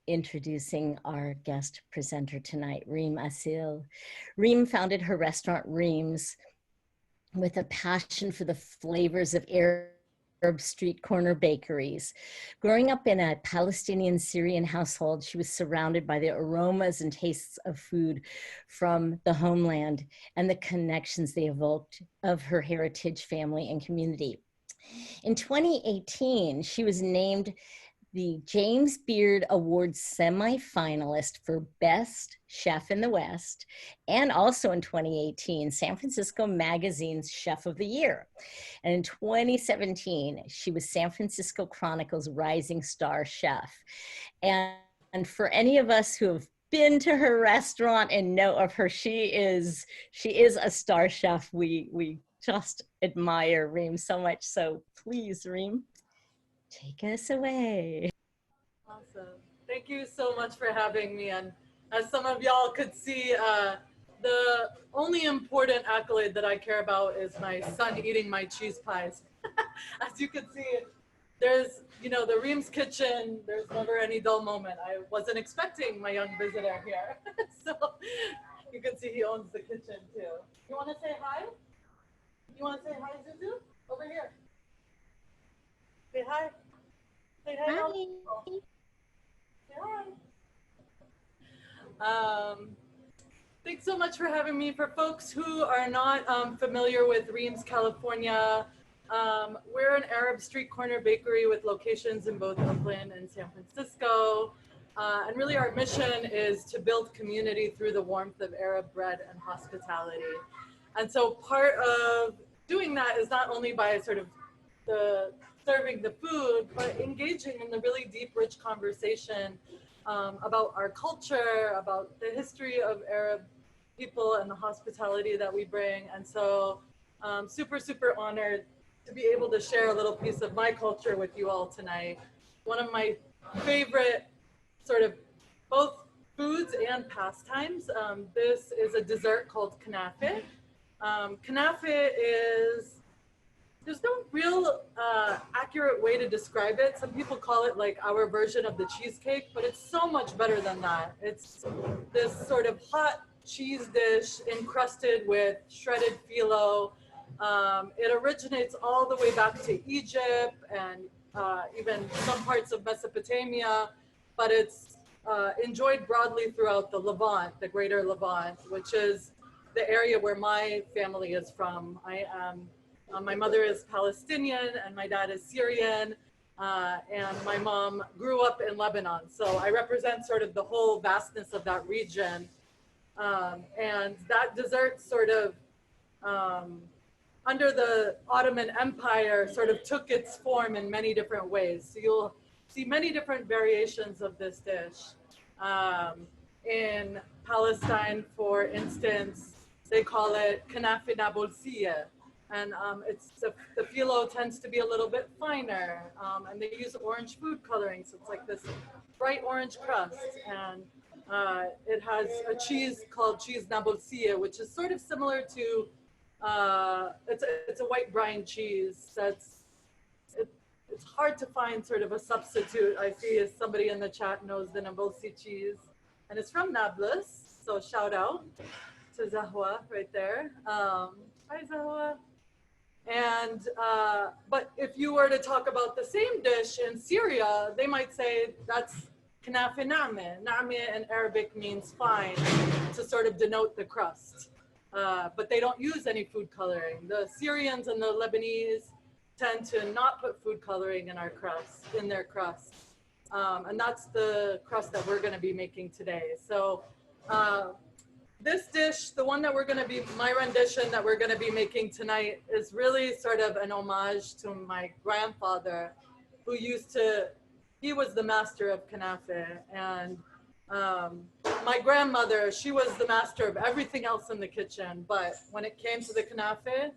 introducing our guest presenter tonight, Reem Assil. Reem founded her restaurant, Reem's, with a passion for the flavors of Arab street corner bakeries. Growing up in a Palestinian-Syrian household, she was surrounded by the aromas and tastes of food from the homeland and the connections they evoked of her heritage, family, and community. In 2018, she was named the James Beard Awards semifinalist for Best Chef in the West, and also in 2018, San Francisco Magazine's Chef of the Year. And in 2017, she was San Francisco Chronicle's Rising Star Chef. And for any of us who have been to her restaurant and know of her, she is a star chef. We just admire Reem so much. So please, Reem, take us away. Awesome. Thank you so much for having me. And as some of y'all could see, the only important accolade that I care about is my son eating my cheese pies. As you can see, there's, the Reem's kitchen, there's never any dull moment. I wasn't expecting my young visitor here. So you can see he owns the kitchen too. You want to say hi? You want to say hi, Zuzu? Over here. Say hi. Say hi. Hi. Say hi. Thanks so much for having me. For folks who are not familiar with Reem's California, we're an Arab street corner bakery with locations in both Oakland and San Francisco. And really our mission is to build community through the warmth of Arab bread and hospitality. And so part of doing that is not only by sort of serving the food, but engaging in the really deep, rich conversation about our culture, about the history of Arab people and the hospitality that we bring. And so super, super honored to be able to share a little piece of my culture with you all tonight. One of my favorite sort of both foods and pastimes. This is a dessert called Kanape. Kanape is, there's no real accurate way to describe it. Some people call it like our version of the cheesecake, but it's so much better than that. It's this sort of hot cheese dish encrusted with shredded phyllo. It originates all the way back to Egypt and even some parts of Mesopotamia, but it's enjoyed broadly throughout the Levant, the greater Levant, which is the area where my family is from. My mother is Palestinian and my dad is Syrian, and my mom grew up in Lebanon. So I represent sort of the whole vastness of that region. And that dessert sort of, under the Ottoman Empire, sort of took its form in many different ways. So you'll see many different variations of this dish. In Palestine, for instance, they call it Kanafe Nabolsiye. And the phyllo tends to be a little bit finer, and they use orange food coloring, so it's like this bright orange crust, and it has a cheese called cheese nabolsiye, which is sort of similar to it's a white brine cheese. It's hard to find sort of a substitute. I see as somebody in the chat knows the nabolsi cheese, and it's from Nablus, so shout out to Zahwa right there. Hi Zahwa. And, but if you were to talk about the same dish in Syria, they might say that's kanafe na'me. Na'me in Arabic means fine, to sort of denote the crust. But they don't use any food coloring. The Syrians and the Lebanese tend to not put food coloring in their crust. And that's the crust that we're gonna be making today. So, this dish, the one that my rendition that we're gonna be making tonight, is really sort of an homage to my grandfather, who he was the master of Kanafe. And my grandmother, she was the master of everything else in the kitchen, but when it came to the Kanafe,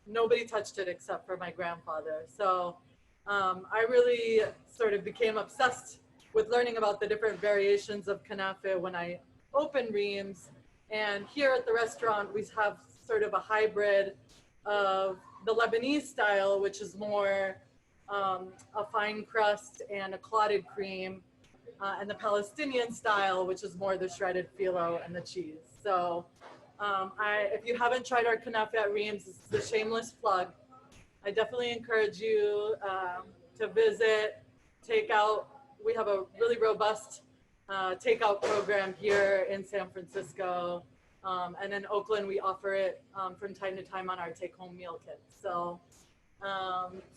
nobody touched it except for my grandfather. So I really sort of became obsessed with learning about the different variations of Kanafe when I opened Reem's. And here at the restaurant, we have sort of a hybrid of the Lebanese style, which is more a fine crust and a clotted cream, and the Palestinian style, which is more the shredded phyllo and the cheese. So if you haven't tried our Kanape at Reem's, this is a shameless plug. I definitely encourage you to visit, take out. We have a really robust takeout program here in San Francisco. And in Oakland, we offer it from time to time on our take-home meal kits. So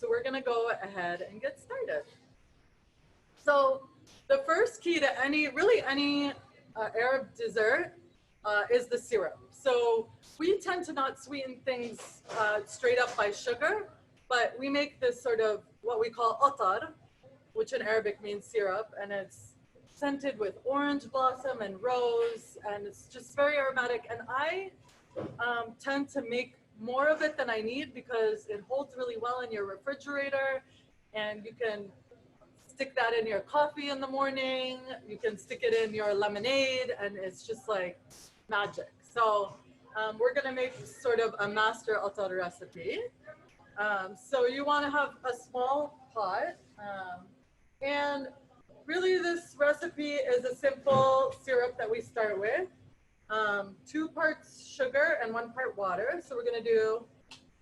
we're gonna go ahead and get started. So the first key to any Arab dessert is the syrup. So we tend to not sweeten things straight up by sugar, but we make this sort of what we call atar, which in Arabic means syrup, and it's scented with orange blossom and rose, and it's just very aromatic. And I tend to make more of it than I need because it holds really well in your refrigerator, and you can stick that in your coffee in the morning. You can stick it in your lemonade, and it's just like magic. So we're gonna make sort of a master atar recipe. So you wanna have a small pot, and really this recipe is a simple syrup that we start with. 2 parts sugar and 1 part water. So we're gonna do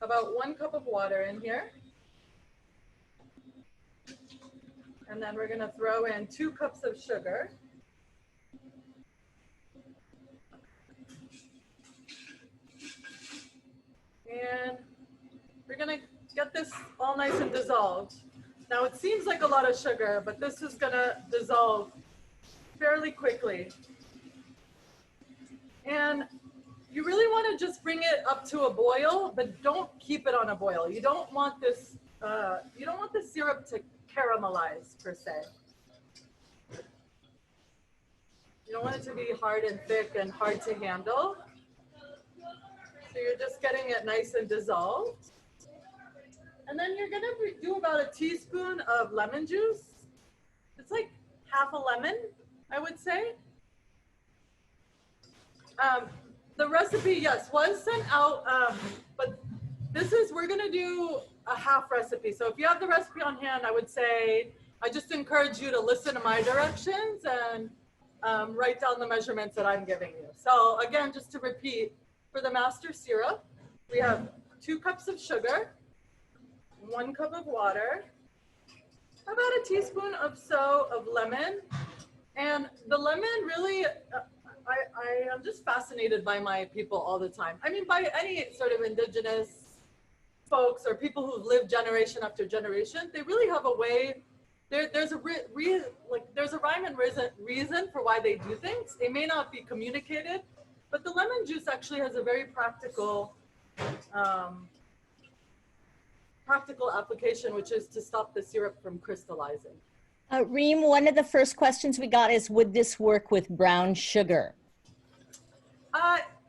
about 1 cup of water in here. And then we're gonna throw in 2 cups of sugar. And we're gonna get this all nice and dissolved. Now it seems like a lot of sugar, but this is gonna dissolve fairly quickly. And you really wanna just bring it up to a boil, but don't keep it on a boil. You don't want this, the syrup to caramelize per se. You don't want it to be hard and thick and hard to handle. So you're just getting it nice and dissolved. And then you're gonna do about a teaspoon of lemon juice. It's like half a lemon, I would say. The recipe, yes, was sent out, but we're gonna do a half recipe. So if you have the recipe on hand, I would say, I just encourage you to listen to my directions and write down the measurements that I'm giving you. So again, just to repeat, for the master syrup, we have 2 cups of sugar, 1 cup of water, about a teaspoon of lemon. And the lemon really, I am just fascinated by my people all the time. I mean, by any sort of indigenous folks or people who've lived generation after generation, they really have a way. There's a rhyme and reason for why they do things. They may not be communicated, but the lemon juice actually has a very practical application, which is to stop the syrup from crystallizing. Reem, one of the first questions we got is, would this work with brown sugar?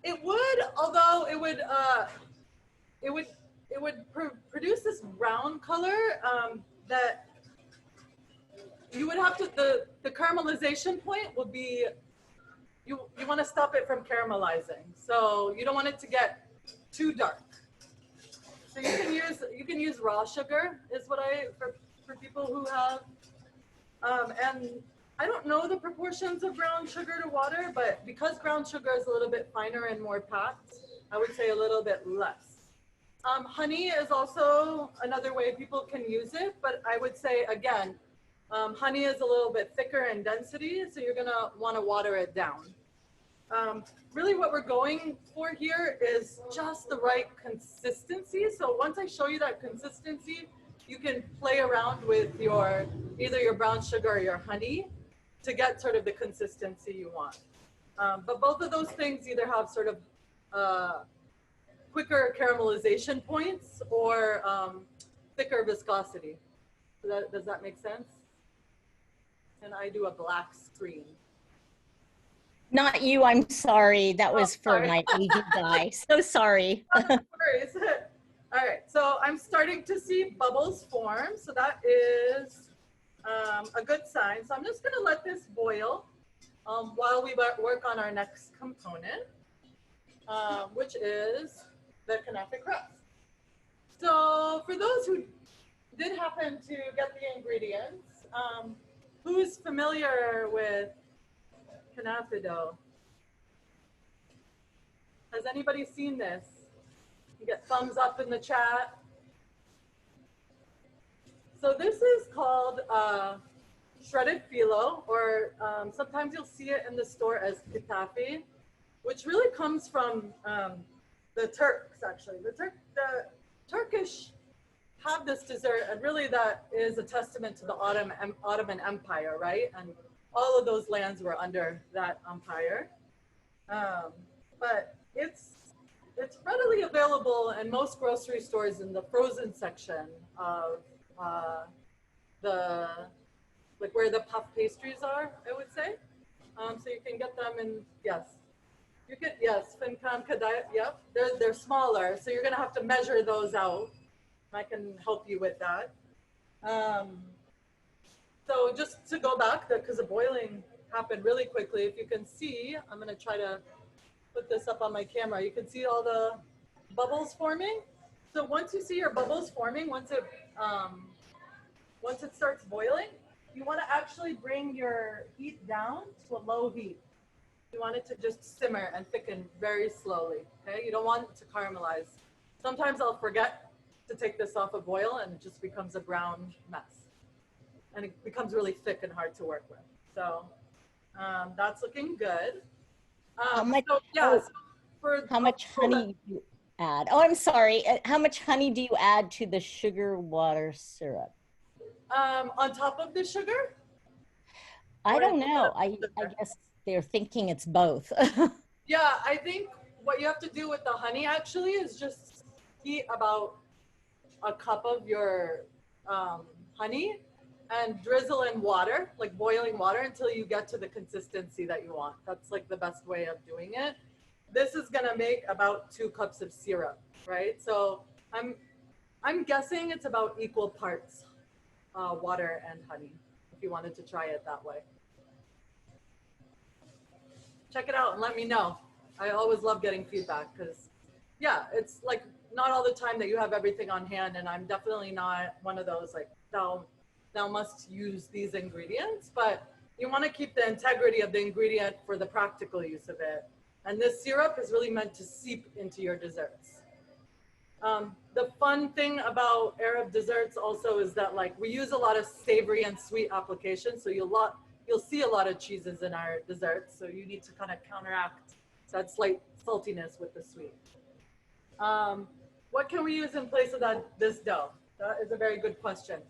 It would, although it would produce this brown color that you would have to, the caramelization point would be, you want to stop it from caramelizing. So you don't want it to get too dark. So you can use raw sugar is what for people who have, and I don't know the proportions of brown sugar to water, but because brown sugar is a little bit finer and more packed, I would say a little bit less. Honey is also another way people can use it, but I would say, again, honey is a little bit thicker in density, so you're gonna wanna water it down. Really what we're going for here is just the right consistency. So once I show you that consistency, you can play around with either your brown sugar or your honey to get sort of the consistency you want. But both of those things either have sort of quicker caramelization points or thicker viscosity. Does that make sense? And I do a black screen. Not you, I'm sorry. That was for my agent guy. So sorry. No worries. All right, so I'm starting to see bubbles form. So that is a good sign. So I'm just gonna let this boil while we work on our next component, which is the Kinetic Crust. So for those who did happen to get the ingredients, Who's familiar with Kanape dough? Has anybody seen this? You get thumbs up in the chat. So this is called shredded phyllo, or sometimes you'll see it in the store as kitafe, which really comes from the Turks, actually. The Turkish have this dessert, and really that is a testament to the Ottoman Empire, right? And all of those lands were under that empire. But it's readily available in most grocery stores in the frozen section of like where the puff pastries are, I would say. So you can get them in, yes. You can, yes, Fincam Kadayat, yep. They're smaller, so you're gonna have to measure those out. I can help you with that. So just to go back, because the boiling happened really quickly, if you can see, I'm gonna try to put this up on my camera. You can see all the bubbles forming. So once you see your bubbles forming, once it starts boiling, you want to actually bring your heat down to a low heat. You want it to just simmer and thicken very slowly, okay? You don't want it to caramelize. Sometimes I'll forget to take this off a boil and it just becomes a brown mess. And it becomes really thick and hard to work with. So that's looking good. How much, so, yeah, so how much honey do you add? Oh, I'm sorry. How much honey do you add to the sugar water syrup? On top of the sugar? I don't know. I guess they're thinking it's both. Yeah, I think what you have to do with the honey actually is just heat about a cup of your honey and drizzle in water, like boiling water, until you get to the consistency that you want. That's like the best way of doing it. This is gonna make about 2 cups of syrup, right? So I'm guessing it's about equal parts water and honey, if you wanted to try it that way. Check it out and let me know. I always love getting feedback because, yeah, it's like not all the time that you have everything on hand, and I'm definitely not one of those like thou must use these ingredients, but you want to keep the integrity of the ingredient for the practical use of it. And this syrup is really meant to seep into your desserts. The fun thing about Arab desserts also is that like we use a lot of savory and sweet applications, so you'll see a lot of cheeses in our desserts, so you need to kind of counteract that slight saltiness with the sweet. What can we use in place of this dough? That is a very good question.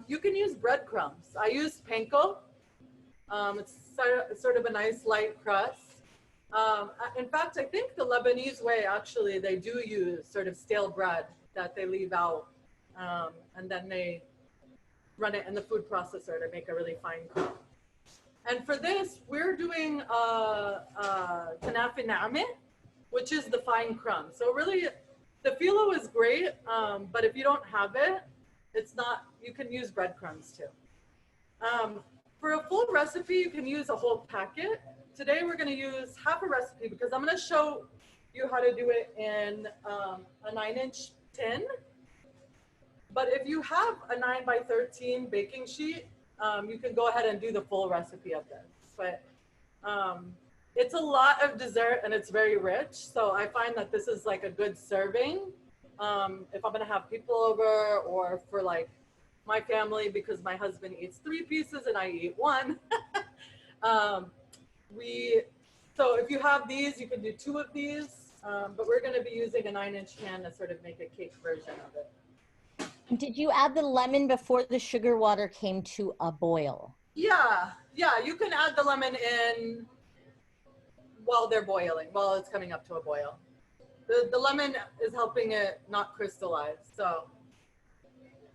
You can use breadcrumbs. I use panko. It's sort of a nice light crust. In fact, I think the Lebanese way, actually, they do use sort of stale bread that they leave out, and then they run it in the food processor to make a really fine crumb. And for this, we're doing Kanape na'ame, which is the fine crumb. So really, the phyllo is great, but if you don't have it, it's not, you can use breadcrumbs too. For a full recipe, you can use a whole packet. Today, we're gonna use half a recipe because I'm gonna show you how to do it in a 9-inch tin. But if you have a 9x13 baking sheet, you can go ahead and do the full recipe of this. But it's a lot of dessert and it's very rich. So I find that this is like a good serving if I'm gonna have people over, or for like my family, because my husband eats 3 pieces and I eat 1. So if you have these, you can do 2 of these, but we're gonna be using a 9-inch pan to sort of make a cake version of it. Did you add the lemon before the sugar water came to a boil? Yeah, you can add the lemon in while they're boiling, while it's coming up to a boil. The lemon is helping it not crystallize. So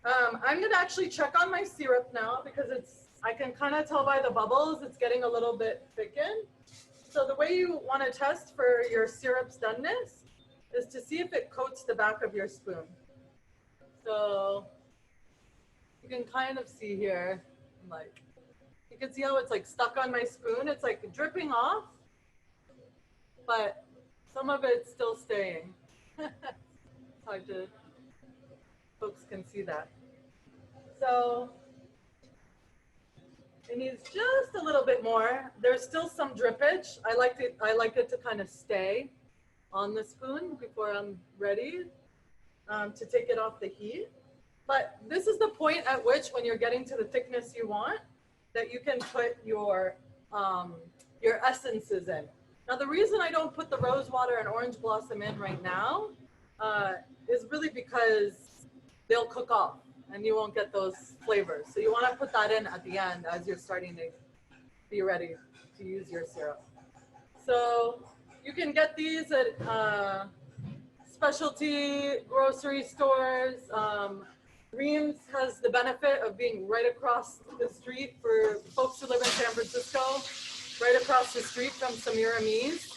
I'm gonna actually check on my syrup now because I can kind of tell by the bubbles, it's getting a little bit thickened. So the way you want to test for your syrup's doneness is to see if it coats the back of your spoon. So you can kind of see here, like, you can see how it's like stuck on my spoon. It's like dripping off, but some of it's still staying. It's hard to, folks can see that. So It needs just a little bit more. There's still some drippage. I like it to kind of stay on the spoon before I'm ready to take it off the heat. But this is the point at which, when you're getting to the thickness you want, that you can put your essences in. Now, the reason I don't put the rose water and orange blossom in right now is really because they'll cook off and you won't get those flavors. So you want to put that in at the end as you're starting to be ready to use your syrup. So you can get these at specialty grocery stores. Reem's has the benefit of being right across the street for folks who live in San Francisco, right across the street from Semiramis.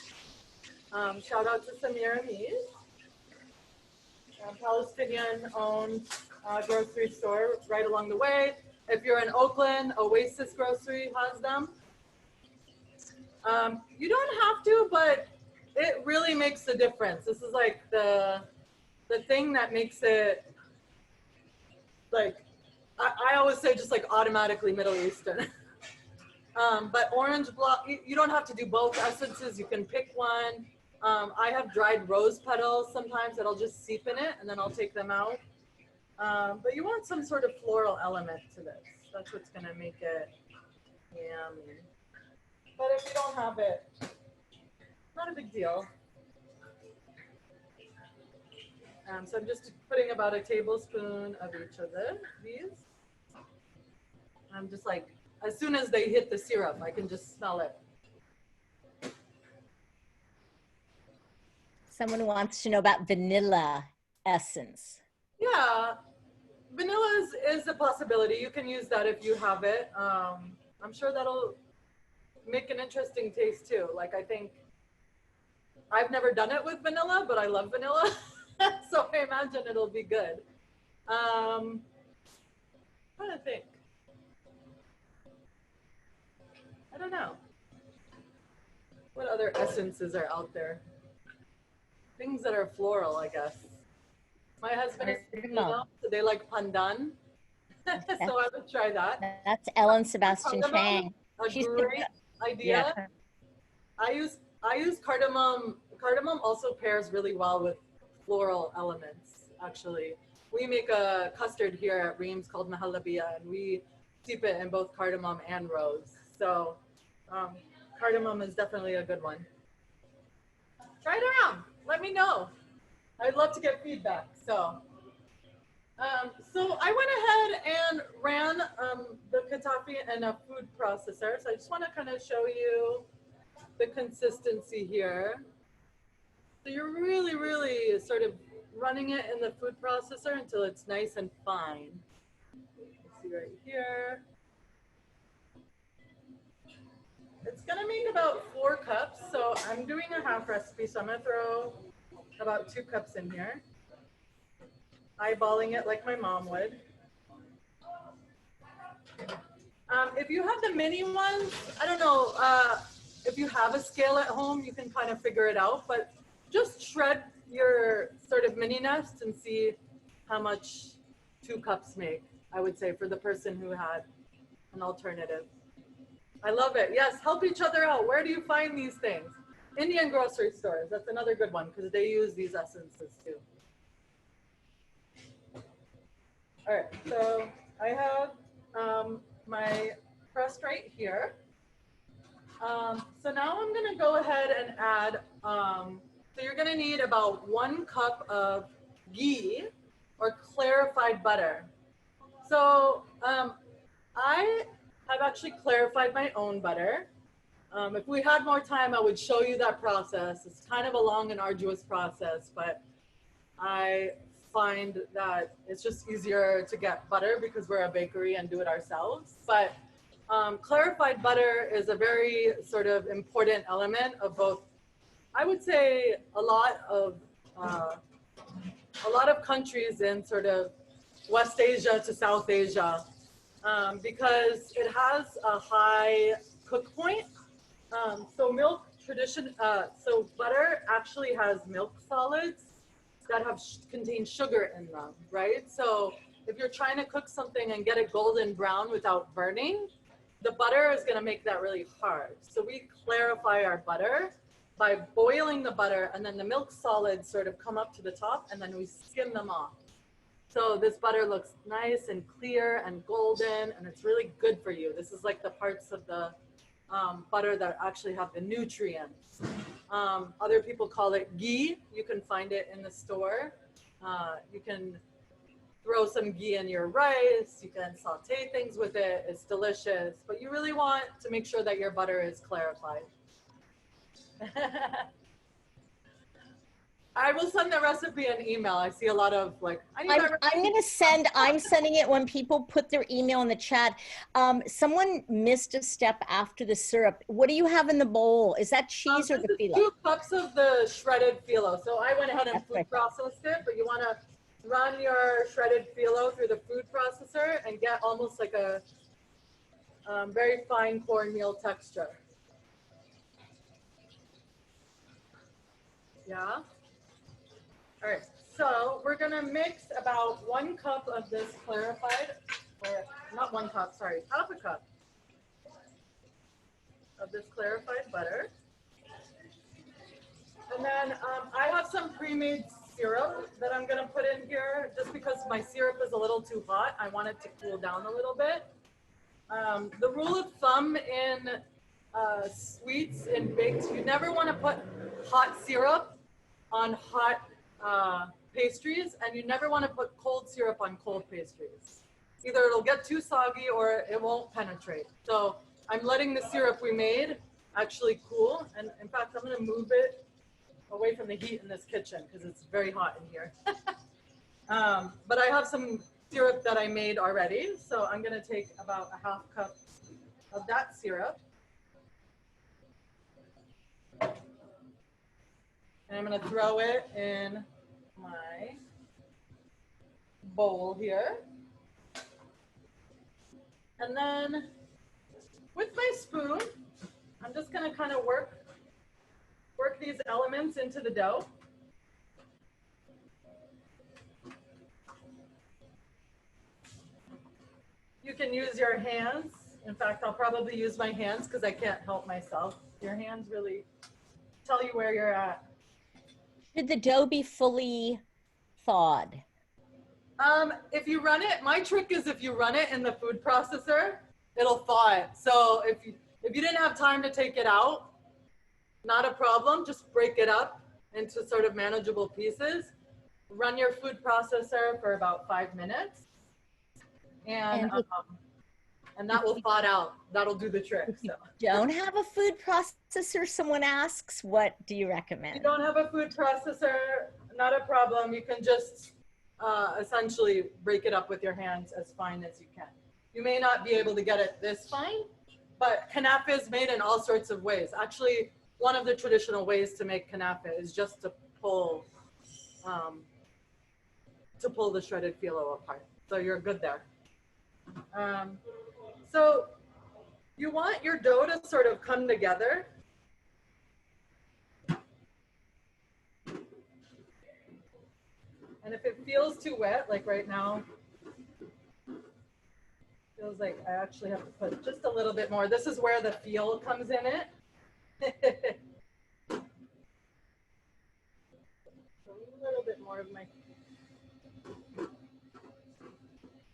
Shout out to Semiramis, Palestinian-owned grocery store right along the way. If you're in Oakland, Oasis Grocery has them. You don't have to, but it really makes a difference. This is like the thing that makes it, like, I always say just like automatically Middle Eastern. But orange block, you don't have to do both essences. You can pick one. I have dried rose petals sometimes that I'll just seep in it and then I'll take them out. But you want some sort of floral element to this. That's what's gonna make it yummy. But if you don't have it, not a big deal. So I'm just putting about a tablespoon of each of these. I'm just like, as soon as they hit the syrup, I can just smell it. Someone wants to know about vanilla essence. Yeah, vanilla is a possibility. You can use that if you have it. I'm sure that'll make an interesting taste too. Like, I think, I've never done it with vanilla, but I love vanilla. So I imagine it'll be good. I'm trying to think. I don't know. What other essences are out there? Things that are floral, I guess. My husband is Filipino, so they like pandan. So I would try that. That's Ellen Sebastian Cardamom, Chang. a great idea. Yeah. I use cardamom. Cardamom also pairs really well with floral elements, actually. We make a custard here at Reem's called mahalabia, and we steep it in both cardamom and rose. So cardamom is definitely a good one. Try it around. Let me know. I'd love to get feedback. So I went ahead and ran the Kanape in a food processor. So I just want to kind of show you the consistency here. So you're really, really sort of running it in the food processor until it's nice and fine. Let's see right here. It's gonna make about 4 cups. So I'm doing a half recipe. So I'm gonna throw about 2 cups in here. Eyeballing it like my mom would. If you have the mini ones, I don't know, if you have a scale at home, you can kind of figure it out, but just shred your sort of mini nest and see how much 2 cups make, I would say, for the person who had an alternative. I love it. Yes, help each other out. Where do you find these things? Indian grocery stores. That's another good one because they use these essences too. All right, so I have my crust right here. So now I'm gonna go ahead and add, so you're gonna need about 1 cup of ghee or clarified butter. So I have actually clarified my own butter. If we had more time, I would show you that process. It's kind of a long and arduous process, but I find that it's just easier to get butter because we're a bakery and do it ourselves. But clarified butter is a very sort of important element of both, I would say, a lot of countries in sort of West Asia to South Asia, because it has a high cook point. So butter actually has milk solids that contain sugar in them, right? So if you're trying to cook something and get it golden brown without burning, the butter is going to make that really hard. So we clarify our butter by boiling the butter, and then the milk solids sort of come up to the top, and then we skim them off. So this butter looks nice and clear and golden, and it's really good for you. This is like the parts of the butter that actually have the nutrients. Other people call it ghee. You can find it in the store. You can throw some ghee in your rice. You can saute things with it. It's delicious, but you really want to make sure that your butter is clarified. I will send the recipe an email. I see a lot of like, I'm sending it when people put their email in the chat. Someone missed a step after the syrup. What do you have in the bowl? Is that cheese or the phyllo? 2 cups of the shredded phyllo. So I went ahead and food processed it, but you want to run your shredded phyllo through the food processor and get almost like a very fine cornmeal texture. Yeah. All right, so we're gonna mix about 1 cup of this clarified, or not 1 cup, sorry, half a cup of this clarified butter. And then I have some pre-made syrup that I'm gonna put in here just because my syrup is a little too hot. I want it to cool down a little bit. The rule of thumb in sweets and baked, you never wanna put hot syrup on hot pastries, and you never want to put cold syrup on cold pastries. Either it'll get too soggy or it won't penetrate. So I'm letting the syrup we made actually cool, and in fact I'm going to move it away from the heat in this kitchen because it's very hot in here. But I have some syrup that I made already, so I'm going to take about a half cup of that syrup. And I'm going to throw it in my bowl here. And then with my spoon, I'm just going to kind of work these elements into the dough. You can use your hands. In fact, I'll probably use my hands because I can't help myself. Your hands really tell you where you're at. Should the dough be fully thawed? If you run it, my trick is if you run it in the food processor, it'll thaw it. So if you didn't have time to take it out, not a problem. Just break it up into sort of manageable pieces. Run your food processor for about 5 minutes, and that will thaw it out. That'll do the trick. If you so. don't have a food processor, someone asks, what do you recommend? If you don't have a food processor, not a problem. You can just essentially break it up with your hands as fine as you can. You may not be able to get it this fine, but Kanape is made in all sorts of ways. Actually, one of the traditional ways to make Kanape is just to pull the shredded phyllo apart. So you're good there. So you want your dough to sort of come together. And if it feels too wet, like right now, feels like I actually have to put just a little bit more. This is where the feel comes in it. A little bit more of my,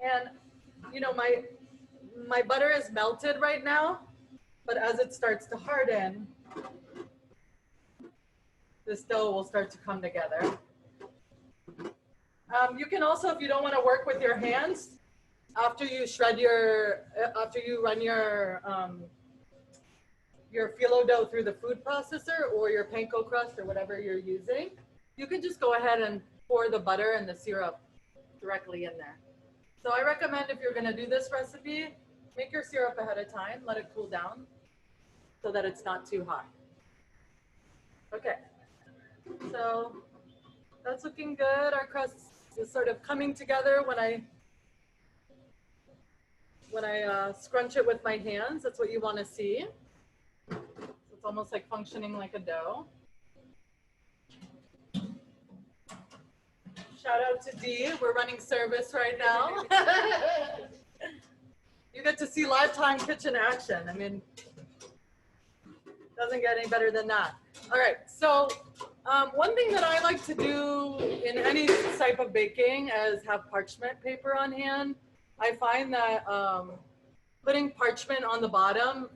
and you know, my butter is melted right now, but as it starts to harden, this dough will start to come together. You can also, if you don't want to work with your hands, after you run your phyllo dough through the food processor or your panko crust or whatever you're using, you can just go ahead and pour the butter and the syrup directly in there. So I recommend if you're going to do this recipe, make your syrup ahead of time, let it cool down so that it's not too hot. Okay, so that's looking good. Our crust is sort of coming together when I scrunch it with my hands. That's what you want to see. It's almost like functioning like a dough. Shout out to Dee. We're running service right now. you get to see lifetime kitchen action. I mean, doesn't get any better than that. All right, so one thing that I like to do in any type of baking is have parchment paper on hand. I find that putting parchment on the bottom,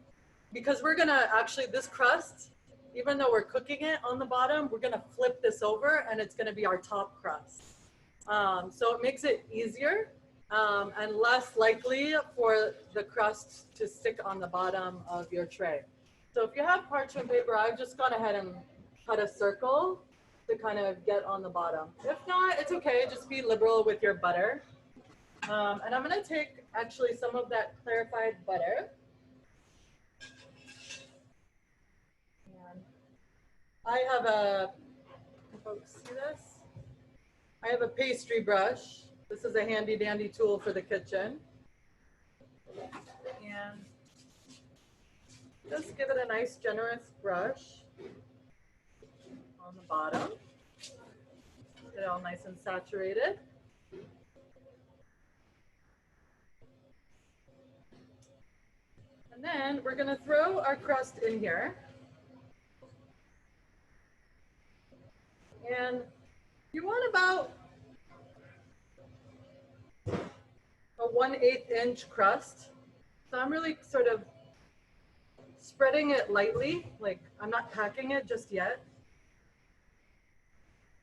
because we're gonna actually, this crust, even though we're cooking it on the bottom, we're gonna flip this over and it's gonna be our top crust. So it makes it easier and less likely for the crust to stick on the bottom of your tray. So if you have parchment paper, I've just gone ahead and cut a circle to kind of get on the bottom. If not, it's okay, just be liberal with your butter. And I'm gonna take actually some of that clarified butter. And I have a, can folks see this? I have a pastry brush. This is a handy dandy tool for the kitchen. And just give it a nice generous brush on the bottom. Get it all nice and saturated. And then we're gonna throw our crust in here. And you want about a 1/8 inch crust. So I'm really sort of spreading it lightly, like I'm not packing it just yet,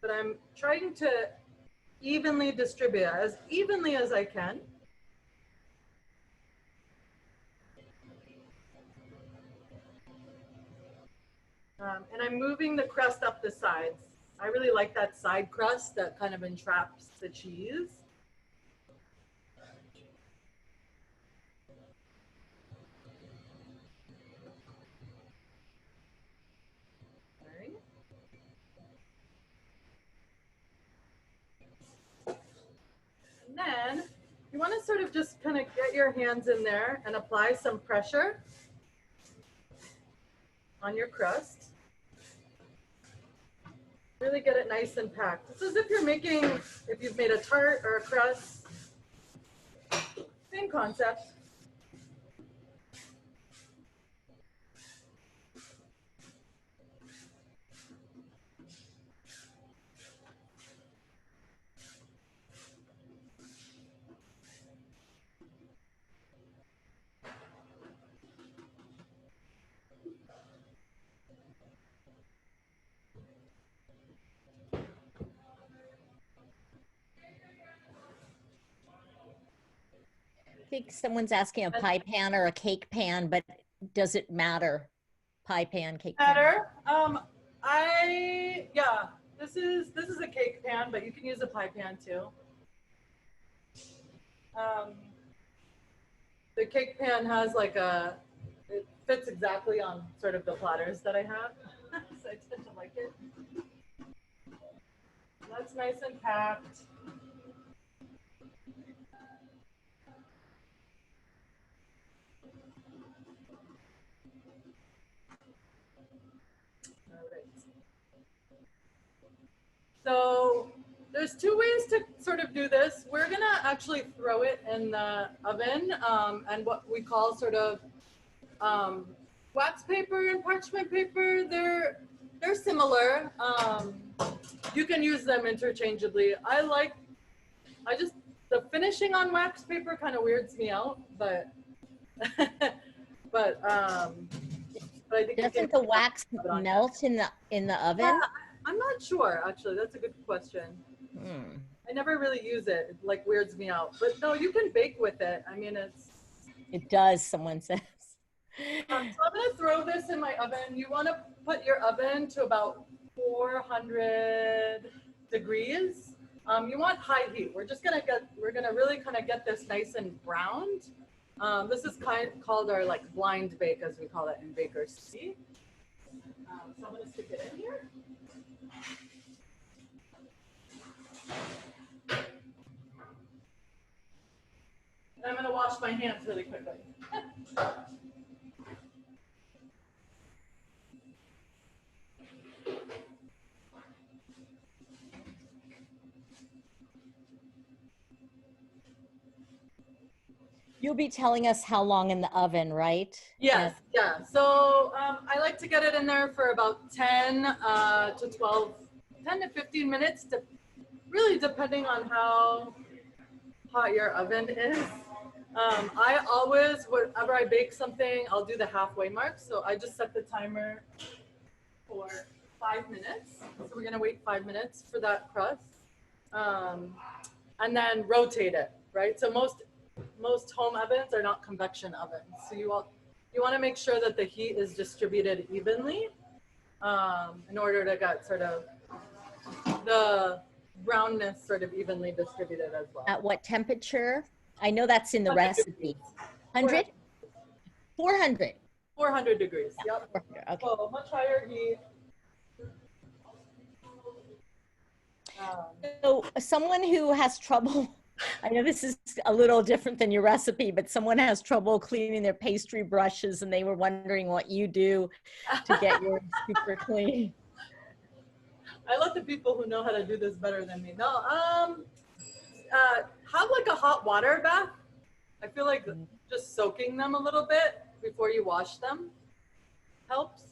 but I'm trying to evenly distribute it, as evenly as I can. And I'm moving the crust up the sides. I really like that side crust that kind of entraps the cheese. Okay. And then you want to sort of just kind of get your hands in there and apply some pressure on your crust. Really get it nice and packed. It's as if you're making, if you've made a tart or a crust, same concept. I think someone's asking a pie pan or a cake pan, but does it matter? Pie pan, cake pan? Better. Yeah, this is a cake pan, but you can use a pie pan too. The cake pan has like it fits exactly on sort of the platters that I have. So I tend to like it. That's nice and packed. So there's two ways to sort of do this. We're gonna actually throw it in the oven and what we call sort of wax paper and parchment paper, they're similar. You can use them interchangeably. The finishing on wax paper kind of weirds me out, but but I think doesn't the wax melt in the oven? Yeah, I'm not sure, actually. That's a good question. I never really use it. It like weirds me out. But no, you can bake with it. I mean, it does, someone says. So I'm going to throw this in my oven. You want to put your oven to about 400 degrees. You want high heat. We're gonna really kind of get this nice and browned. This is called our like blind bake, as we call it in bakers. See? So I'm gonna stick it in here. And I'm gonna wash my hands really quickly. You'll be telling us how long in the oven, right? Yes, yeah. So I like to get it in there for about 10 to 12, 10 to 15 minutes, really depending on how hot your oven is. I always, whenever I bake something, I'll do the halfway mark. So I just set the timer for 5 minutes. So we're gonna wait 5 minutes for that crust, and then rotate it, right? So most home ovens are not convection ovens. So you want to make sure that the heat is distributed evenly, in order to get sort of the brownness sort of evenly distributed as well. At what temperature? I know that's in the 100 recipe. degrees. 100? 400. 400 degrees. Yep. 400, okay. So much higher heat. So someone who has trouble, I know this is a little different than your recipe, but someone has trouble cleaning their pastry brushes and they were wondering what you do to get yours super clean. I love the people who know how to do this better than me. No, have like a hot water bath. I feel like just soaking them a little bit before you wash them helps.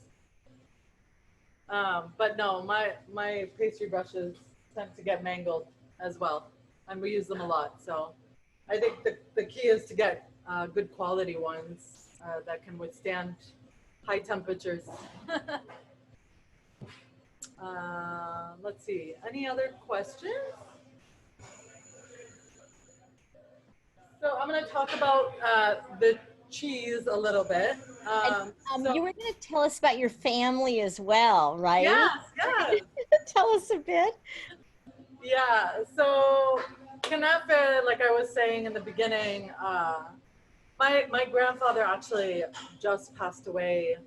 But no, my pastry brushes tend to get mangled as well, and we use them a lot. So I think the key is to get good quality ones that can withstand high temperatures. Let's see, any other questions? So I'm going to talk about the cheese a little bit. So, you were going to tell us about your family as well, right? Yes, yes. Tell us a bit. Yeah, so Kanape, like I was saying in the beginning, my grandfather actually just passed away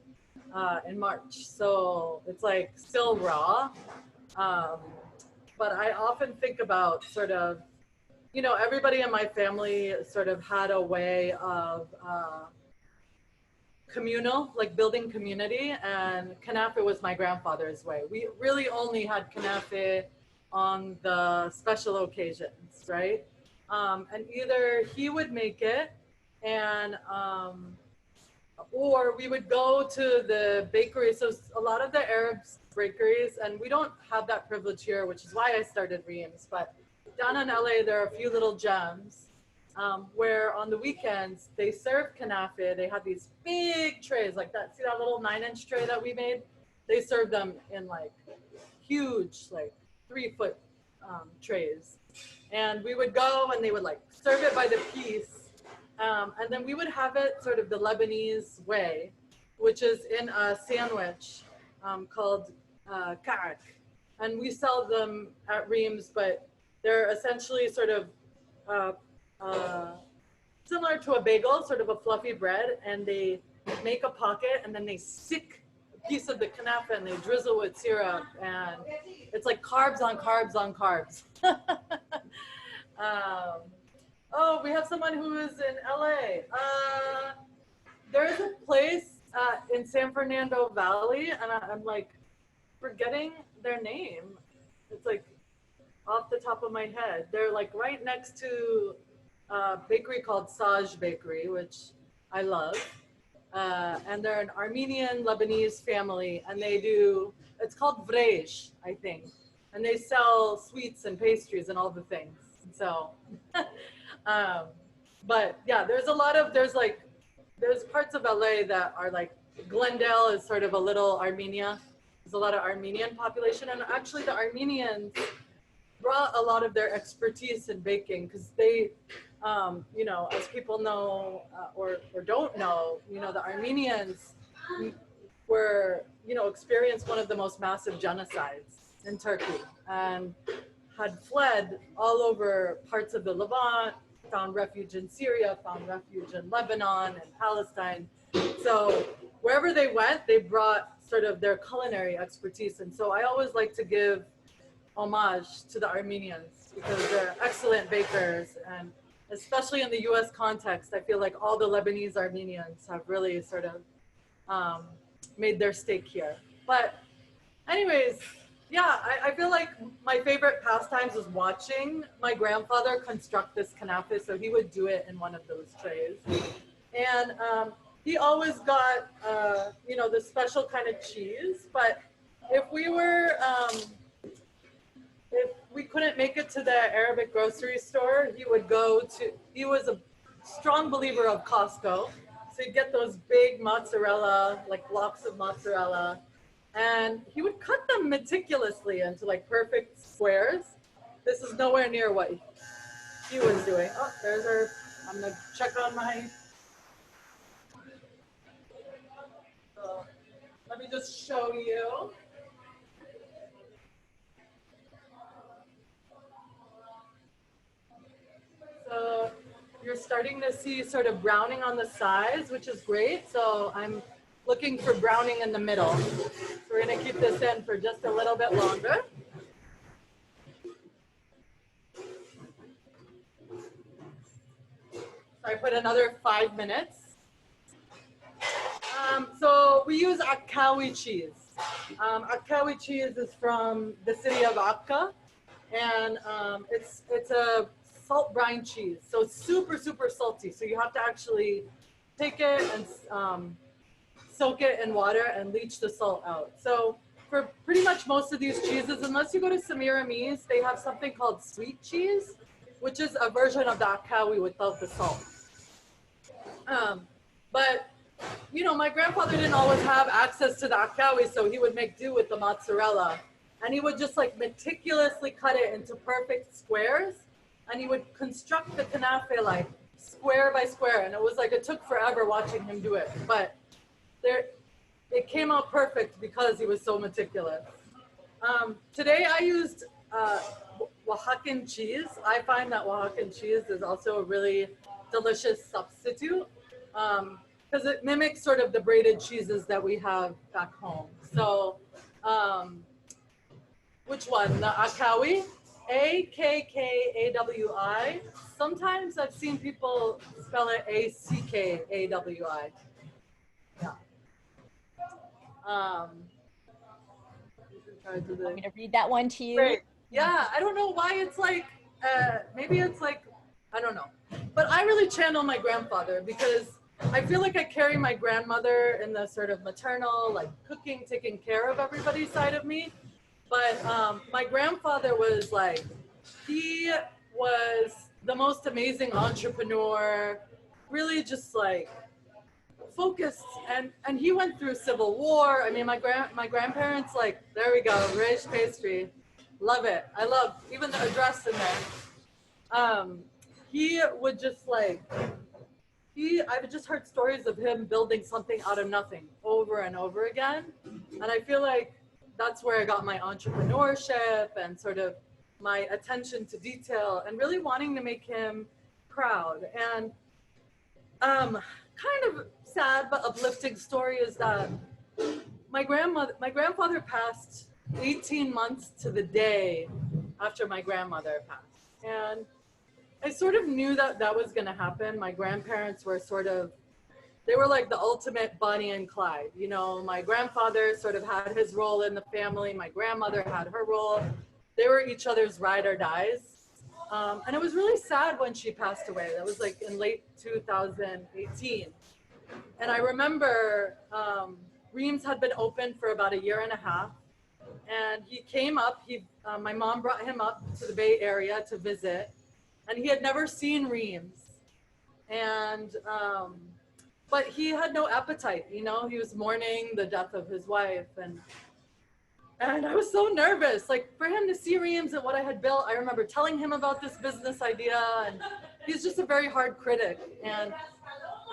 in March, so it's like still raw. But I often think about sort of, you know, everybody in my family sort of had a way of communal, like building community, and Kanape was my grandfather's way. We really only had Kanape on the special occasions, right? And either he would make it, and or we would go to the bakery. So a lot of the Arab bakeries, and we don't have that privilege here, which is why I started Reem's, but down in LA, there are a few little gems where on the weekends they serve Kanape. They have these big trays like that. See that little 9-inch tray that we made? They serve them in like huge, like 3-foot trays. And we would go and they would like serve it by the piece. And then we would have it sort of the Lebanese way, which is in a sandwich called ka'ak. And we sell them at Reem's, but they're essentially sort of similar to a bagel, sort of a fluffy bread, and they make a pocket and then they stick a piece of the Kanape and they drizzle with syrup, and it's like carbs on carbs on carbs. Oh, we have someone who is in LA. There's a place in San Fernando Valley, and I'm like forgetting their name. It's like off the top of my head. They're like right next to a bakery called Saj Bakery, which I love. And they're an Armenian Lebanese family, and they do, it's called Vrej, I think. And they sell sweets and pastries and all the things. So, but yeah, there's parts of LA that are like, Glendale is sort of a little Armenia. There's a lot of Armenian population, and actually the Armenians brought a lot of their expertise in baking, because they, you know, as people know or don't know, you know, the Armenians were, you know, experienced one of the most massive genocides in Turkey and had fled all over parts of the Levant, found refuge in Syria, found refuge in Lebanon and Palestine. So wherever they went, they brought sort of their culinary expertise. And so I always like to give homage to the Armenians because they're excellent bakers, and especially in the US context, I feel like all the Lebanese Armenians have really sort of made their stake here. But anyways, Yeah, I feel like my favorite pastimes was watching my grandfather construct this kanape. So he would do it in one of those trays. And he always got, you know, this special kind of cheese. But if we were, if we couldn't make it to the Arabic grocery store, he would go to, he was a strong believer of Costco. So he'd get those big mozzarella, like blocks of mozzarella, and he would cut them meticulously into like perfect squares. This is nowhere near what he was doing. Oh, there's our, I'm gonna check on my, so let me just show you. So you're starting to see sort of browning on the sides, which is great. So I'm looking for browning in the middle. So we're gonna keep this in for just a little bit longer. So I put another 5 minutes. So we use Akawi cheese. Akawi cheese is from the city of Akka, and it's a salt brine cheese. So it's super, super salty. So you have to actually take it and soak it in water and leach the salt out. So for pretty much most of these cheeses, unless you go to Semiramis, they have something called sweet cheese, which is a version of the Akawi without the salt. But you know, my grandfather didn't always have access to the Akawi, so he would make do with the mozzarella. And he would just like meticulously cut it into perfect squares. And he would construct the kanafe like square by square. And it was like, it took forever watching him do it. But it came out perfect because he was so meticulous. Today I used Oaxacan cheese. I find that Oaxacan cheese is also a really delicious substitute. Because it mimics sort of the braided cheeses that we have back home. So, which one? The Akawi? Akkawi. Sometimes I've seen people spell it Ackawi. Yeah. Want me to read that one to you? Great. Yeah, I don't know why it's like, maybe it's like, I don't know. But I really channel my grandfather because I feel like I carry my grandmother in the sort of maternal, like cooking, taking care of everybody's side of me. But my grandfather was like, he was the most amazing entrepreneur, really just like focused. And he went through civil war. I mean, my grandparents, like, there we go, rich pastry. Love it. I love even the address in there. He would just like, I've just heard stories of him building something out of nothing over and over again. And I feel like that's where I got my entrepreneurship and sort of my attention to detail and really wanting to make him proud. And kind of sad but uplifting story is that my grandfather passed 18 months to the day after my grandmother passed. And I sort of knew that that was going to happen. My grandparents were sort of, they were like the ultimate Bonnie and Clyde. You know, my grandfather sort of had his role in the family. My grandmother had her role. They were each other's ride or dies. And it was really sad when she passed away. That was like in late 2018. And I remember Reem's had been open for about 1.5 years. And he came up, my mom brought him up to the Bay Area to visit. And he had never seen Reem's. And, but he had no appetite, you know, he was mourning the death of his wife. And I was so nervous, like for him to see Reem's and what I had built. I remember telling him about this business idea, and he's just a very hard critic. And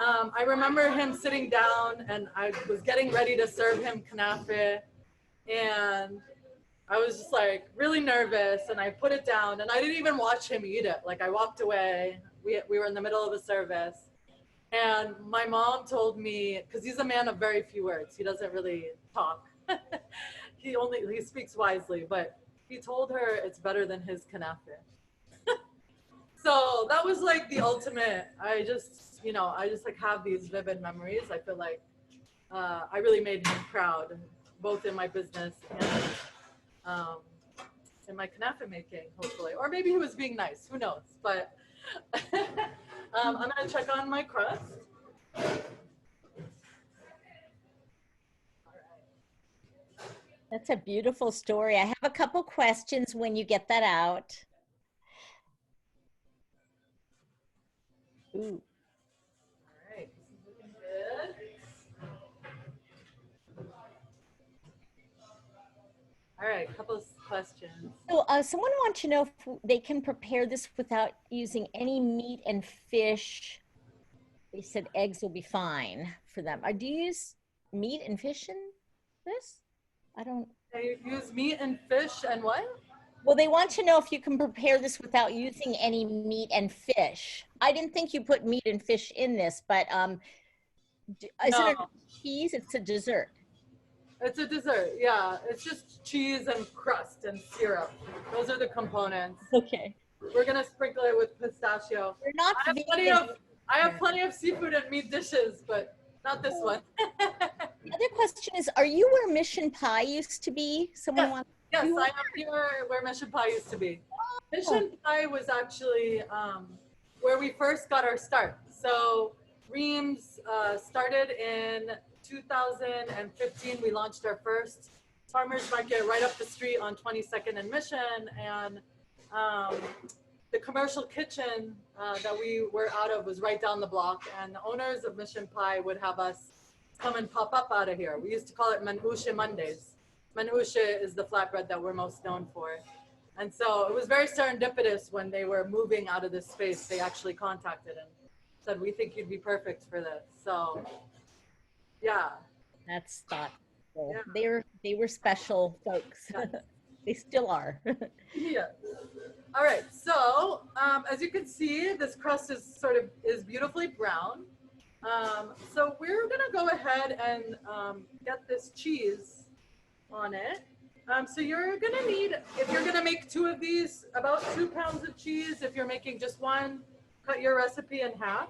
I remember him sitting down and I was getting ready to serve him kanafe. And I was just like really nervous, and I put it down and I didn't even watch him eat it. Like I walked away. We were in the middle of a service, and my mom told me, because he's a man of very few words, he doesn't really talk. he speaks wisely, but he told her it's better than his kanafe. So that was like the ultimate. I just like have these vivid memories. I feel like I really made him proud, both in my business and in my Kanape making, hopefully. Or maybe he was being nice, who knows? But I'm gonna check on my crust. That's a beautiful story. I have a couple questions when you get that out. Ooh. All right, this is looking good. All right, a couple of questions. So someone wants to know if they can prepare this without using any meat and fish. They said eggs will be fine for them. Do you use meat and fish in this? I don't. They use meat and fish and what? Well, they want to know if you can prepare this without using any meat and fish. I didn't think you put meat and fish in this, but is it a cheese? It's a dessert. It's a dessert, yeah. It's just cheese and crust and syrup. Those are the components. Okay. We're gonna sprinkle it with pistachio. We're not I have plenty of seafood and meat dishes, but not this one. The other question is, are you where Mission Pie used to be? Someone wants. Yes, I am here where Mission Pie used to be. Mission Pie was actually where we first got our start. So Reem's started in 2015. We launched our first farmers market right up the street on 22nd and Mission, and the commercial kitchen that we were out of was right down the block, and the owners of Mission Pie would have us come and pop up out of here. We used to call it Manhushe Mondays. Manhushe is the flatbread that we're most known for. And so it was very serendipitous when they were moving out of this space. They actually contacted and said, we think you'd be perfect for this. So, yeah. That's thoughtful. Yeah. They were special folks. Yeah. They still are. Yeah. All right. So as you can see, this crust is beautifully brown. So we're gonna go ahead and get this cheese on it. So you're gonna need, if you're gonna make 2 of these, about 2 pounds of cheese. If you're making just 1, cut your recipe in half.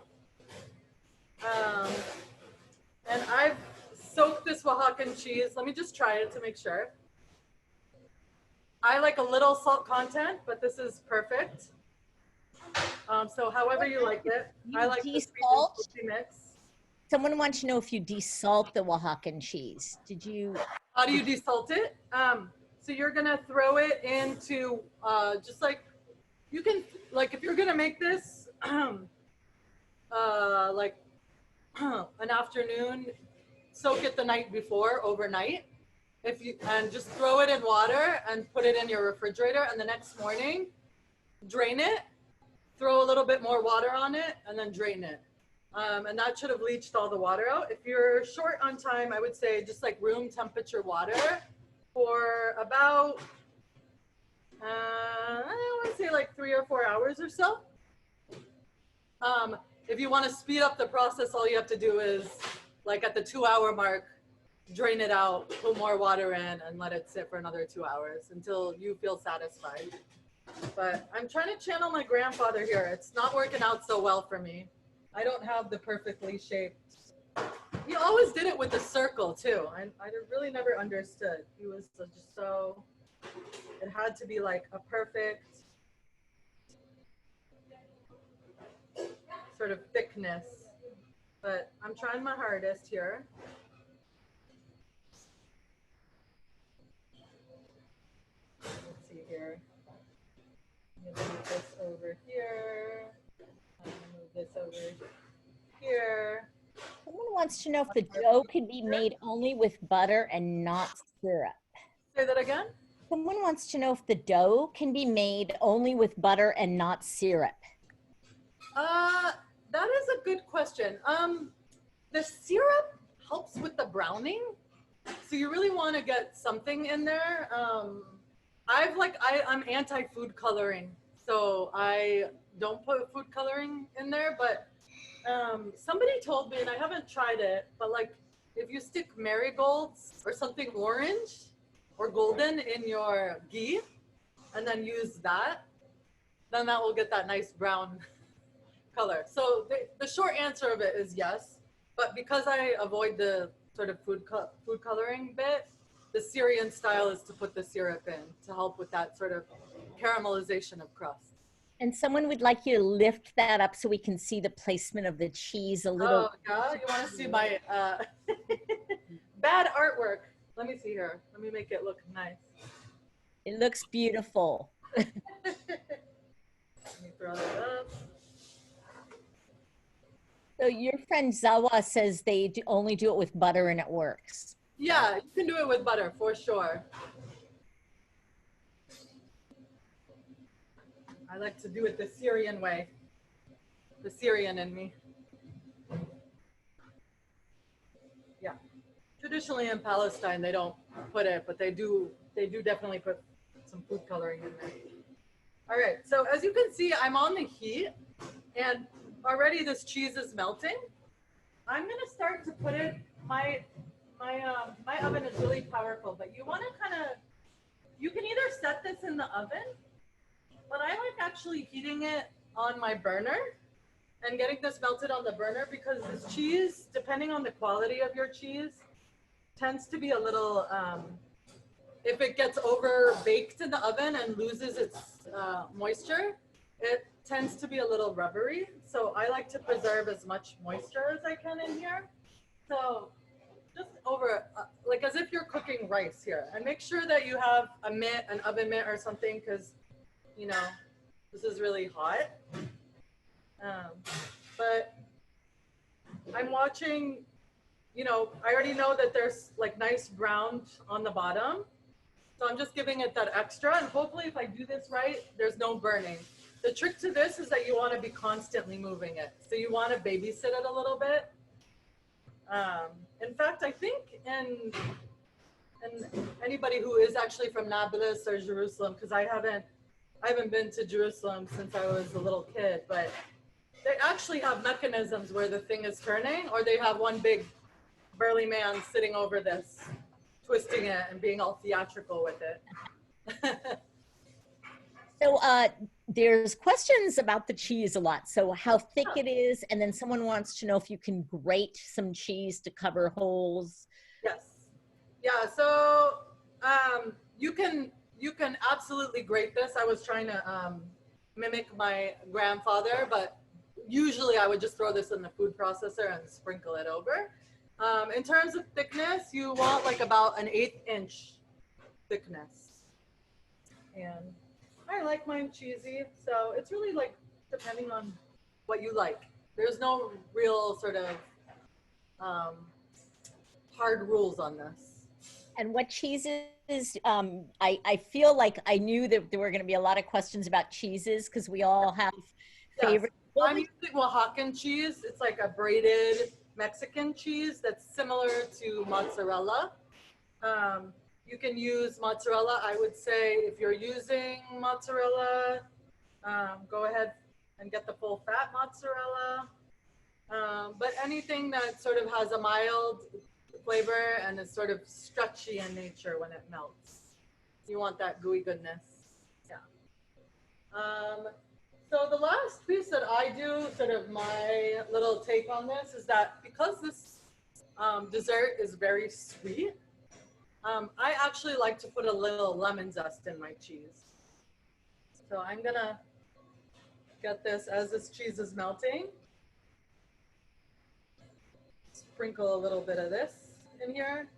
And I've soaked this Oaxacan cheese. Let me just try it to make sure. I like a little salt content, but this is perfect. So however you like it. I like the sweet mix. Someone wants to know if you desalt the Oaxacan cheese. Did you? How do you desalt it? So you're gonna throw it into just like, you can, like if you're gonna make this like an afternoon, soak it the night before, overnight. And just throw it in water and put it in your refrigerator, and the next morning, drain it, throw a little bit more water on it, and then drain it. And that should have leached all the water out. If you're short on time, I would say just like room temperature water for about, I want to say like 3 or 4 hours or so. If you want to speed up the process, all you have to do is like at the 2-hour mark, drain it out, put more water in, and let it sit for another 2 hours until you feel satisfied. But I'm trying to channel my grandfather here. It's not working out so well for me. I don't have the perfectly shaped. He always did it with a circle too. I really never understood. He was just so, it had to be like a perfect sort of thickness. But I'm trying my hardest here. Let's see here. I'm gonna move this over here. I'm gonna move this over here. Someone wants to know if the dough can be made only with butter and not syrup. Say that again? Someone wants to know if the dough can be made only with butter and not syrup. That is a good question. The syrup helps with the browning. So you really want to get something in there. I'm anti-food coloring, so I don't put food coloring in there, but somebody told me, and I haven't tried it, but like if you stick marigolds or something orange or golden in your ghee and then use that, then that will get that nice brown color. So the short answer of it is yes, but because I avoid the sort of food coloring bit, the Syrian style is to put the syrup in to help with that sort of caramelization of crust. And someone would like you to lift that up so we can see the placement of the cheese a little. Oh, yeah, you want to see my bad artwork? Let me see here. Let me make it look nice. It looks beautiful. Let me throw that up. So your friend Zawa says they only do it with butter and it works. Yeah, you can do it with butter for sure. I like to do it the Syrian way. The Syrian in me. Yeah. Traditionally in Palestine, they don't put it, but they do definitely put some food coloring in there. All right, so as you can see, I'm on the heat and already this cheese is melting. I'm gonna start to put it, my oven is really powerful, but you wanna you can either set this in the oven, but I like actually heating it on my burner and getting this melted on the burner because this cheese, depending on the quality of your cheese, tends to be a little, if it gets over baked in the oven and loses its moisture, it tends to be a little rubbery. So I like to preserve as much moisture as I can in here. So just over, like as if you're cooking rice here. And make sure that you have a mitt, an oven mitt or something, because, you know, this is really hot. But I'm watching, you know, I already know that there's like nice brown on the bottom. So I'm just giving it that extra, and hopefully if I do this right, there's no burning. The trick to this is that you want to be constantly moving it. So you want to babysit it a little bit. In fact, I think in anybody who is actually from Nablus or Jerusalem, because I haven't been to Jerusalem since I was a little kid, but they actually have mechanisms where the thing is turning, or they have one big burly man sitting over this, twisting it and being all theatrical with it. So there's questions about the cheese a lot. So how thick it is, and then someone wants to know if you can grate some cheese to cover holes. Yes. Yeah, so you can absolutely grate this. I was trying to mimic my grandfather, but usually I would just throw this in the food processor and sprinkle it over. In terms of thickness, you want like about an 1/8 inch thickness. And I like mine cheesy, so it's really like depending on what you like. There's no real sort of hard rules on this. And what cheeses, I feel like I knew that there were going to be a lot of questions about cheeses because we all have favorite. Yes. I'm using Oaxacan cheese. It's like a braided Mexican cheese that's similar to mozzarella. You can use mozzarella. I would say if you're using mozzarella, go ahead and get the full fat mozzarella. But anything that sort of has a mild flavor and is sort of stretchy in nature when it melts. You want that gooey goodness. Yeah. So the last piece that I do, sort of my little take on this, is that because this dessert is very sweet, I actually like to put a little lemon zest in my cheese. So I'm gonna get this as this cheese is melting. Sprinkle a little bit of this in here.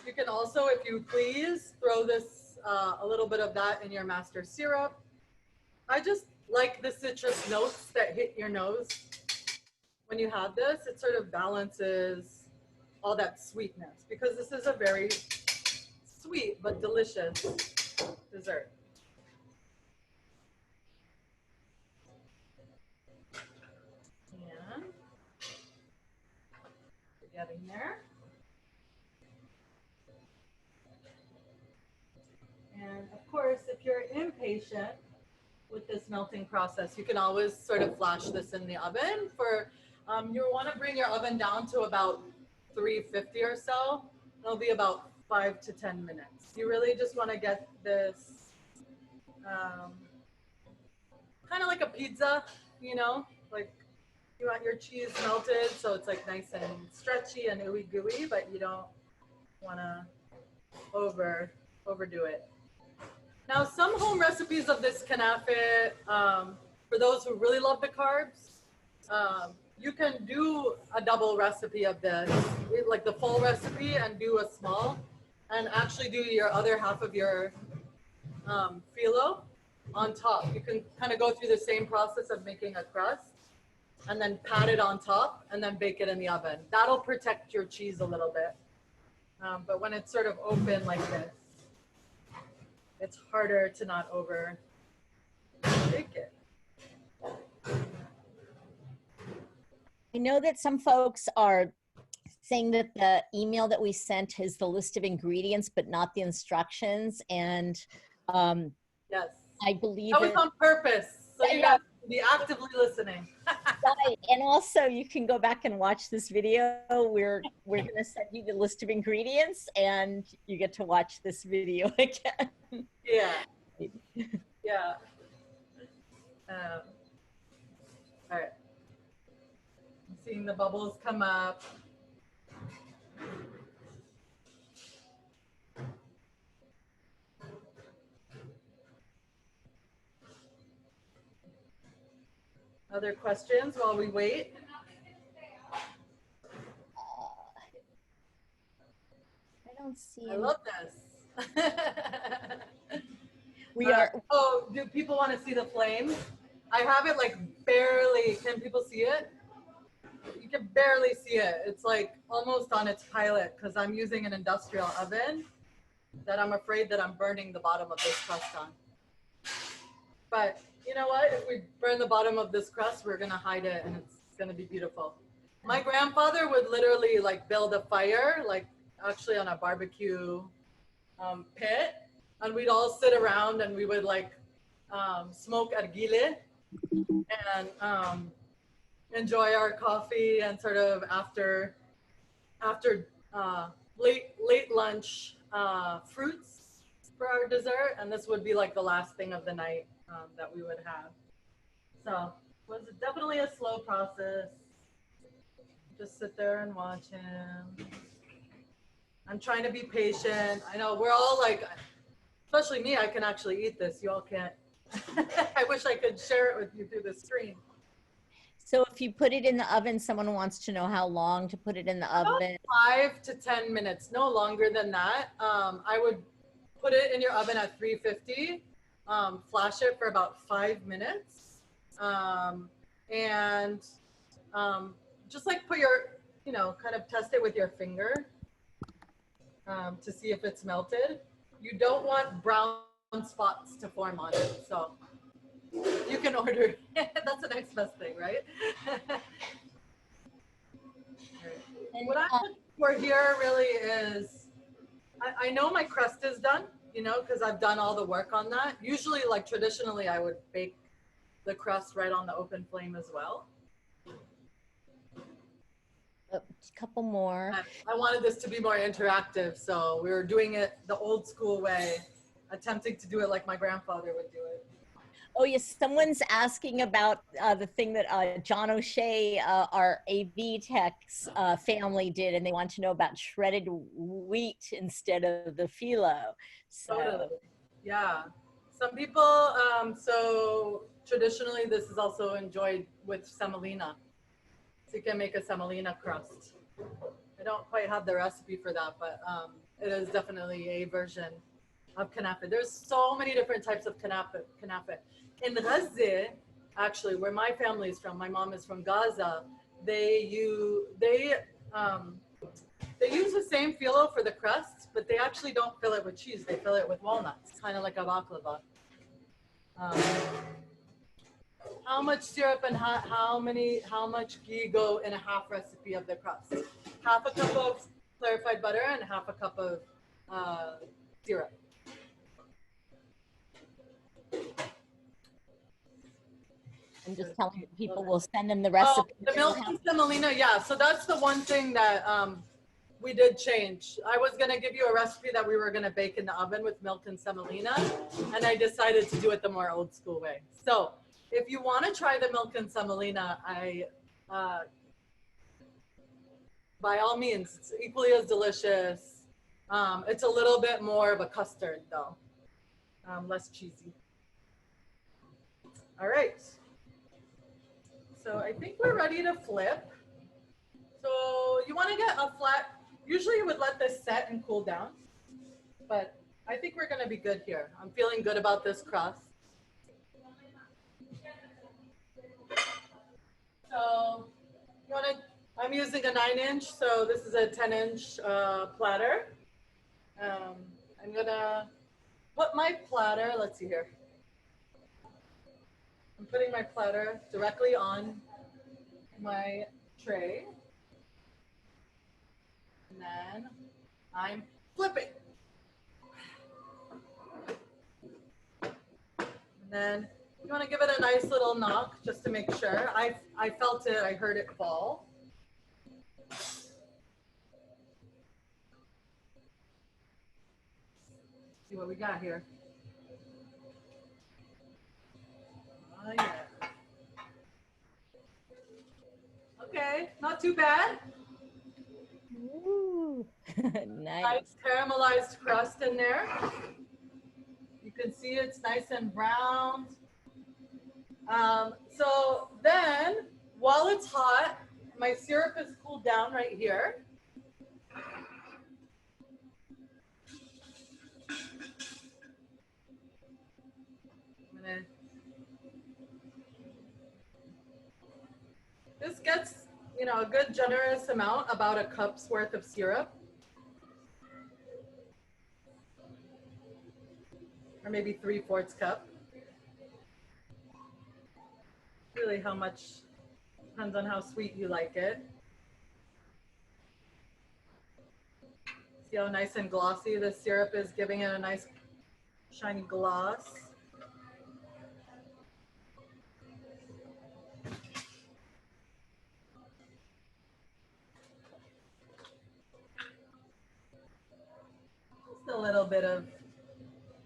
You can also, if you please, throw this, a little bit of that in your master syrup. I just like the citrus notes that hit your nose when you have this. It sort of balances all that sweetness because this is a very sweet but delicious dessert. And getting there. And of course, if you're impatient with this melting process, you can always sort of flash this in the oven for, you want to bring your oven down to about 350 or so. It'll be about 5 to 10 minutes. You really just want to get this kind of like a pizza, you know, like you want your cheese melted so it's like nice and stretchy and ooey gooey, but you don't want to overdo it. Now, some home recipes of this kanafe, for those who really love the carbs, you can do a double recipe of this, like the full recipe, and do a small, and actually do your other half of your phyllo on top. You can kind of go through the same process of making a crust, and then pat it on top, and then bake it in the oven. That'll protect your cheese a little bit. But when it's sort of open like this, it's harder to not over bake it. I know that some folks are saying that the email that we sent is the list of ingredients, but not the instructions. And yes, I believe that was on purpose. So you guys can be actively listening. Right. And also you can go back and watch this video. We're going to send you the list of ingredients and you get to watch this video again. Yeah. Yeah. All right. I'm seeing the bubbles come up. Other questions while we wait? I don't see. I love this. We are. Oh, do people want to see the flames? I have it like barely. Can people see it? You can barely see it. It's like almost on its pilot because I'm using an industrial oven that I'm afraid that I'm burning the bottom of this crust on. But you know what? If we burn the bottom of this crust, we're gonna hide it and it's gonna be beautiful. My grandfather would literally like build a fire, like actually on a barbecue pit, and we'd all sit around and we would like smoke argile and enjoy our coffee and sort of after late lunch fruits for our dessert, and this would be like the last thing of the night that we would have. So it was definitely a slow process. Just sit there and watch him. I'm trying to be patient. I know we're all like, especially me, I can actually eat this. You all can't. I wish I could share it with you through the screen. So if you put it in the oven, someone wants to know how long to put it in the oven. 5 to 10 minutes, no longer than that. I would put it in your oven at 350, flash it for about 5 minutes, and just like put your, kind of test it with your finger to see if it's melted. You don't want brown spots to form on it, so you can order. That's the next best thing, right? And, what I'm looking for here really is, I know my crust is done, because I've done all the work on that. Usually, like traditionally, I would bake the crust right on the open flame as well. a couple more. I wanted this to be more interactive, so we were doing it the old school way, attempting to do it like my grandfather would do it. Oh yes, someone's asking about the thing that John O'Shea, our AV tech's family did, and they want to know about shredded wheat instead of the phyllo. So. Totally. Yeah. Some people, so traditionally this is also enjoyed with semolina. So you can make a semolina crust. I don't quite have the recipe for that, but it is definitely a version of kanape. There's so many different types of kanape. In Gaza, actually, where my family is from, my mom is from Gaza, they use the same phyllo for the crust, but they actually don't fill it with cheese. They fill it with walnuts, kind of like a baklava. How much syrup and how much ghee go in a half recipe of the crust? Half a cup of clarified butter and half a cup of syrup. I'm just telling people we'll send them the recipe. Oh, the milk and semolina, yeah. So that's the one thing that we did change. I was gonna give you a recipe that we were gonna bake in the oven with milk and semolina, and I decided to do it the more old school way. So if you want to try the milk and semolina, by all means, it's equally as delicious. It's a little bit more of a custard though, less cheesy. All right. So I think we're ready to flip. So you want to get a flat, usually you would let this set and cool down, but I think we're going to be good here. I'm feeling good about this crust. So you want to, I'm using a 9-inch, so this is a 10-inch platter. I'm going to put my platter, let's see here. I'm putting my platter directly on my tray. And then I'm flipping. And then you want to give it a nice little knock just to make sure. I felt it, I heard it fall. See what we got here. Oh yeah. Okay, not too bad. Ooh, nice. Nice caramelized crust in there. You can see it's nice and brown. So then, while it's hot, my syrup is cooled down right here. This gets, you know, a good generous amount, about a cup's worth of syrup. Or maybe 3/4 cup. Really how much, depends on how sweet you like it. See how nice and glossy the syrup is, giving it a nice shiny gloss. Just a little bit of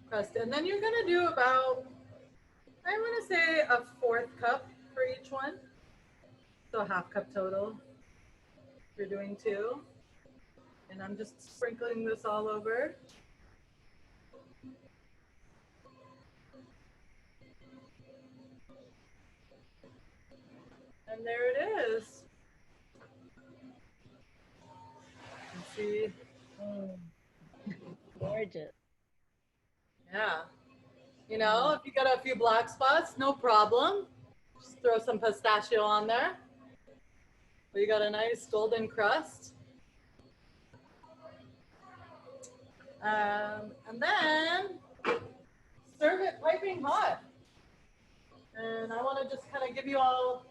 crust. And then you're gonna do about, I'm gonna say a 1/4 cup for each one. So 1/2 cup total. You're doing 2. And I'm just sprinkling this all over. And there it is. You see? Gorgeous. Yeah. You know, if you got a few black spots, no problem. Just throw some pistachio on there. But you got a nice golden crust. And then serve it piping hot. And I want to just kind of give you all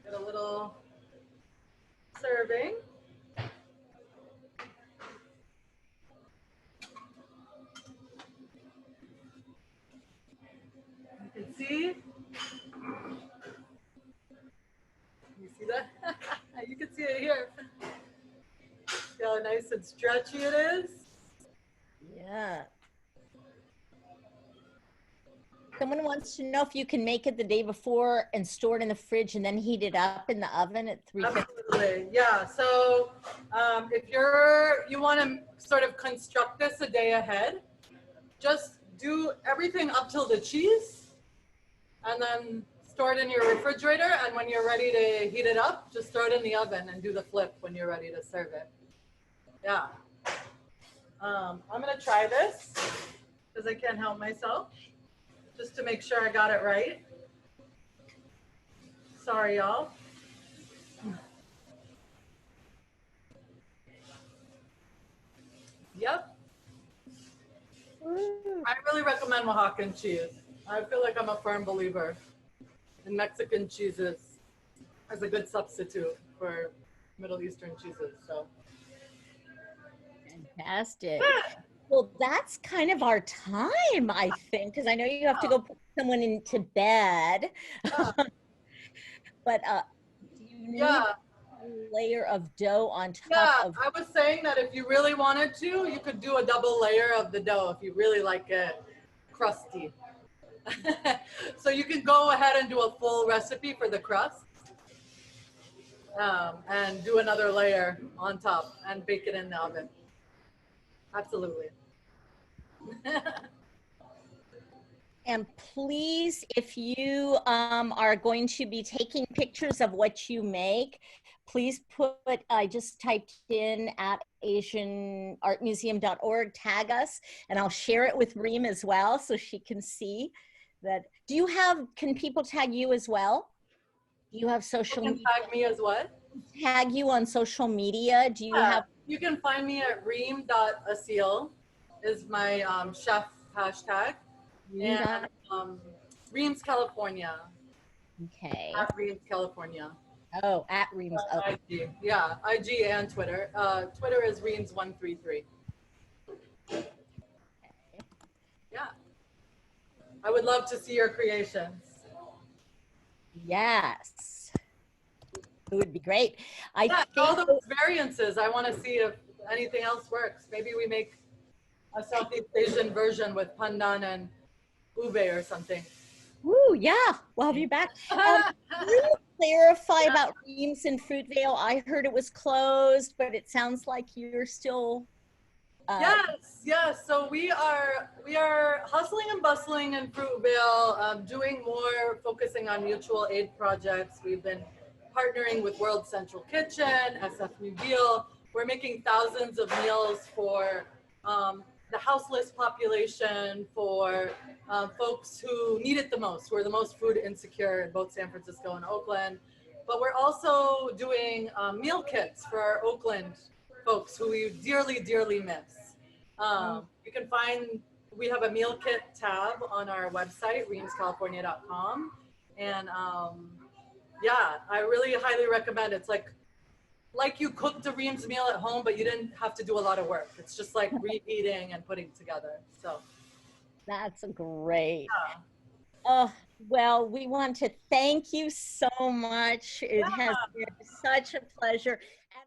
get a little serving. You can see. You see that? You can see it here. See how nice and stretchy it is? Yeah. Someone wants to know if you can make it the day before and store it in the fridge and then heat it up in the oven at 350. Absolutely, yeah. So if you want to sort of construct this a day ahead, just do everything up till the cheese and then store it in your refrigerator. And when you're ready to heat it up, just throw it in the oven and do the flip when you're ready to serve it. Yeah. I'm gonna try this because I can't help myself, just to make sure I got it right. Sorry, y'all. Yep. I really recommend Oaxacan cheese. I feel like I'm a firm believer in Mexican cheeses as a good substitute for Middle Eastern cheeses. So Fantastic. Well, that's kind of our time, I think, because I know you have to go put someone into bed. But do you need a layer of dough on top of? I was saying that if you really wanted to, you could do a double layer of the dough if you really like it crusty. So you can go ahead and do a full recipe for the crust. and do another layer on top and bake it in the oven. Absolutely. And please, if you are going to be taking pictures of what you make, please put, I just typed in at asianartmuseum.org, tag us, and I'll share it with Reem as well so she can see that. Do you have, can people tag you as well? Do you have social You can tag me as what? Tag you on social media? Do you have? You can find me at reem.asil is my chef hashtag. And Reem's California. Okay. At Reem's California. Oh, at Reem's. Oh. IG. Yeah, IG and Twitter. Twitter is Reems133. Yeah. I would love to see your creations. Yes. It would be great. I think all those variances. I want to see if anything else works. Maybe we make a Southeast Asian version with pandan and ube or something. Woo, yeah, we'll have you back. Can you clarify about Reem's in Fruitvale? I heard it was closed, but it sounds like you're still. Yes. So we are hustling and bustling in Fruitvale, doing more, focusing on mutual aid projects. We've been partnering with World Central Kitchen, SF New Deal. We're making thousands of meals for the houseless population, for folks who need it the most, who are the most food insecure in both San Francisco and Oakland. But we're also doing meal kits for our Oakland folks who we dearly, dearly miss. You can find, we have a meal kit tab on our website, reemscalifornia.com. And yeah, I really highly recommend it. It's like you cooked a Reem's meal at home, but you didn't have to do a lot of work. It's just like reheating and putting together. So that's great. Yeah. Oh, well, we want to thank you so much. It has been such a pleasure. And